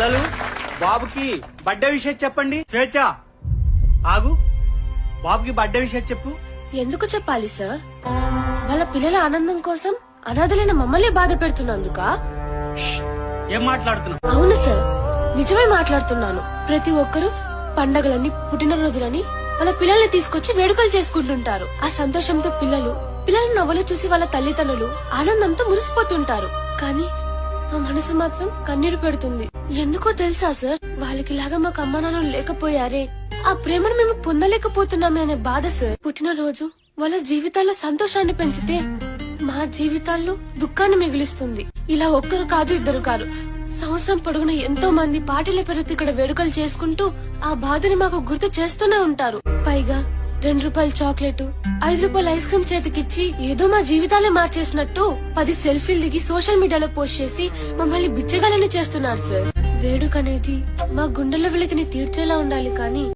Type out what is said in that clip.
పిల్లలు బాబుకి బర్త్డే విషయం చెప్పండి. స్వేచ్ఛ ఆగు, బాబుకి బర్త్డే విషయం చెప్పు. ఎందుకు చెప్పాలి సార్? వాళ్ళ పిల్లల ఆనందం కోసం అనాథలైన మమ్మల్ని బాధ పెడుతున్నందుక? ఏం మాట్లాడుతున్నావు? అవును సార్, నిజమే మాట్లాడుతున్నాను. ప్రతి ఒక్కరూ పండగలని, పుట్టినరోజులని వాళ్ళ పిల్లల్ని తీసుకొచ్చి వేడుకలు చేసుకుంటుంటారు. ఆ సంతోషంతో పిల్లల నవ్వులు చూసి వాళ్ళ తల్లిదండ్రులు ఆనందంతో మురిసిపోతుంటారు. కానీ మా మనసు మాత్రం కన్నీరు పెడుతుంది. ఎందుకో తెలుసా సార్? వాళ్ళకి లాగా మాకు అమ్మ నాన్నలు లేకపోయారే, ఆ ప్రేమను మేము పొందలేకపోతున్నామే అనే బాధ సార్. పుట్టినరోజు వాళ్ళ జీవితాల్లో సంతోషాన్ని పెంచితే మా జీవితాల్లో దుఃఖాన్ని మిగులుస్తుంది. ఇలా ఒక్కరు కాదు, ఇద్దరు కాదు, సంవత్సరం పొడుగున ఎంతో మంది పార్టీల పేరుతో ఇక్కడ వేడుకలు చేసుకుంటూ ఆ బాధని మాకు గుర్తు చేస్తూనే ఉంటారు. పైగా 2 రూపాయల చాక్లెట్, 5 రూపాయల ఐస్ క్రీమ్ చేతికిచ్చి ఏదో మా జీవితాలే మార్చేసినట్టు 10 సెల్ఫీలు దిగి సోషల్ మీడియాలో పోస్ట్ చేసి మమ్మల్ని బిచ్చగాలని చేస్తున్నారు సార్. వేడుక అనేది మా గుండెల వెలితిని తీర్చేలా ఉండాలి కానీ